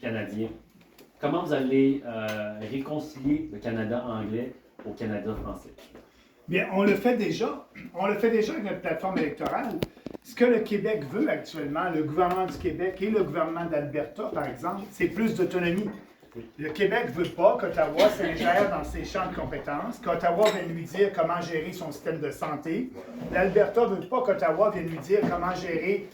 canadien. Comment vous allez réconcilier le Canada anglais au Canada français? Bien, on le fait déjà. On le fait déjà avec notre plateforme électorale. Ce que le Québec veut actuellement, le gouvernement du Québec et le gouvernement d'Alberta, par exemple, c'est plus d'autonomie. Le Québec ne veut pas qu'Ottawa s'ingère dans ses champs de compétences, qu'Ottawa vienne lui dire comment gérer son système de santé. L'Alberta ne veut pas qu'Ottawa vienne lui dire comment gérer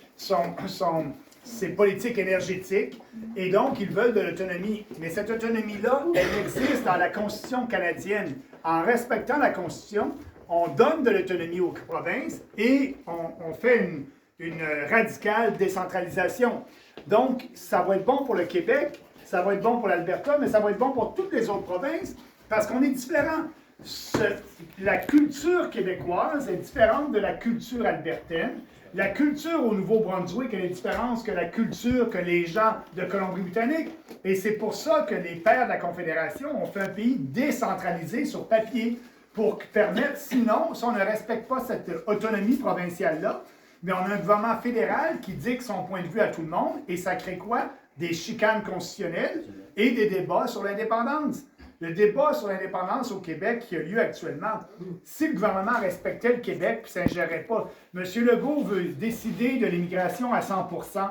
ses politiques énergétiques. Et donc, ils veulent de l'autonomie. Mais cette autonomie-là, elle existe dans la Constitution canadienne. En respectant la Constitution, on donne de l'autonomie aux provinces et on fait une radicale décentralisation. Donc, ça va être bon pour le Québec, ça va être bon pour l'Alberta, mais ça va être bon pour toutes les autres provinces parce qu'on est différents. La culture québécoise est différente de la culture albertaine. La culture au Nouveau-Brunswick, elle est différente que la culture que les gens de Colombie-Britannique. Et c'est pour ça que les pères de la Confédération ont fait un pays décentralisé sur papier pour permettre, sinon, si on ne respecte pas cette autonomie provinciale-là, mais on a un gouvernement fédéral qui dicte son point de vue à tout le monde et ça crée quoi? Des chicanes constitutionnelles et des débats sur l'indépendance. Le débat sur l'indépendance au Québec qui a lieu actuellement, si le gouvernement respectait le Québec et ne s'ingérait pas, M. Legault veut décider de l'immigration à 100 %.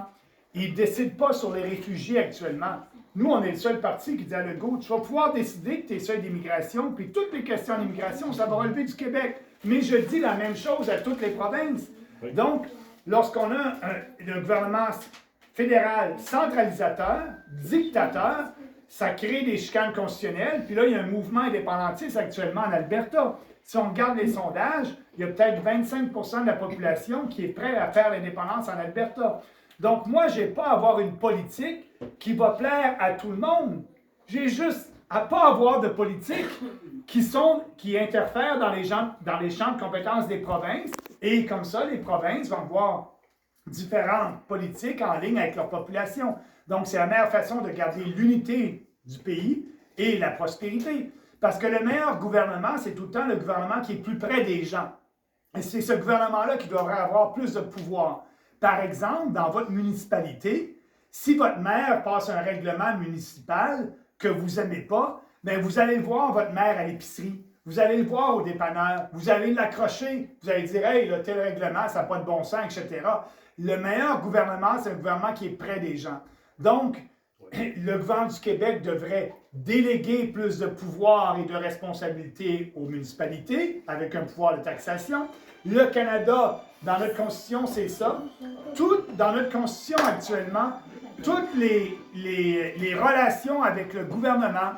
Il ne décide pas sur les réfugiés actuellement. Nous, on est le seul parti qui dit à Legault, tu vas pouvoir décider que tu es seuil d'immigration, puis toutes les questions d'immigration, ça va relever du Québec. Mais je dis la même chose à toutes les provinces. Oui. Donc, lorsqu'on a un gouvernement fédéral centralisateur, dictateur, ça crée des chicanes constitutionnelles. Puis là, il y a un mouvement indépendantiste actuellement en Alberta. Si on regarde les sondages, il y a peut-être 25 % de la population qui est prête à faire l'indépendance en Alberta. Donc, moi, je n'ai pas à avoir une politique qui va plaire à tout le monde. J'ai juste à ne pas avoir de politique qui interfèrent dans les champs de compétences des provinces. Et comme ça, les provinces vont avoir différentes politiques en ligne avec leur population. Donc, c'est la meilleure façon de garder l'unité du pays et la prospérité. Parce que le meilleur gouvernement, c'est tout le temps le gouvernement qui est plus près des gens. Et c'est ce gouvernement-là qui devrait avoir plus de pouvoir. Par exemple, dans votre municipalité, si votre maire passe un règlement municipal que vous n'aimez pas, bien, vous allez le voir, votre maire, à l'épicerie. Vous allez le voir au dépanneur. Vous allez l'accrocher. Vous allez dire, hey, là, tel règlement, ça n'a pas de bon sens, etc. Le meilleur gouvernement, c'est un gouvernement qui est près des gens. Donc, le gouvernement du Québec devrait déléguer plus de pouvoir et de responsabilités aux municipalités avec un pouvoir de taxation. Le Canada, dans notre Constitution, c'est ça. Dans notre Constitution actuellement, toutes les relations avec le gouvernement,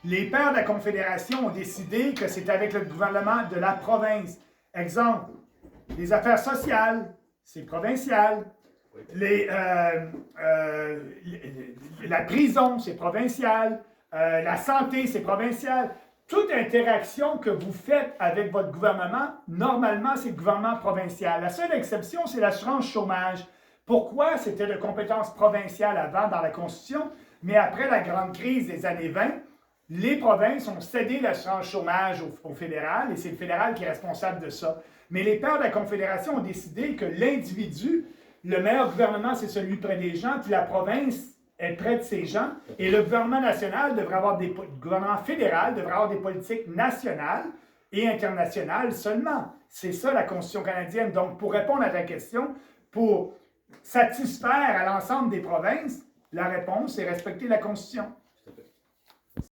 les pères de la Confédération ont décidé que c'est avec le gouvernement de la province. Exemple, les affaires sociales, c'est provincial. La prison, c'est provincial. La santé, c'est provincial. Toute interaction que vous faites avec votre gouvernement, normalement, c'est le gouvernement provincial. La seule exception, c'est l'assurance chômage. Pourquoi? C'était de compétence provinciale avant dans la Constitution, mais après la grande crise des années 20, les provinces ont cédé l'assurance chômage au fédéral et c'est le fédéral qui est responsable de ça. Mais les pères de la Confédération ont décidé que l'individu, le meilleur gouvernement, c'est celui près des gens, puis la province est près de ces gens. Et le gouvernement national devrait avoir le gouvernement fédéral devrait avoir des politiques nationales et internationales seulement. C'est ça la Constitution canadienne. Donc, pour répondre à ta question, pour satisfaire à l'ensemble des provinces, la réponse est respecter la Constitution.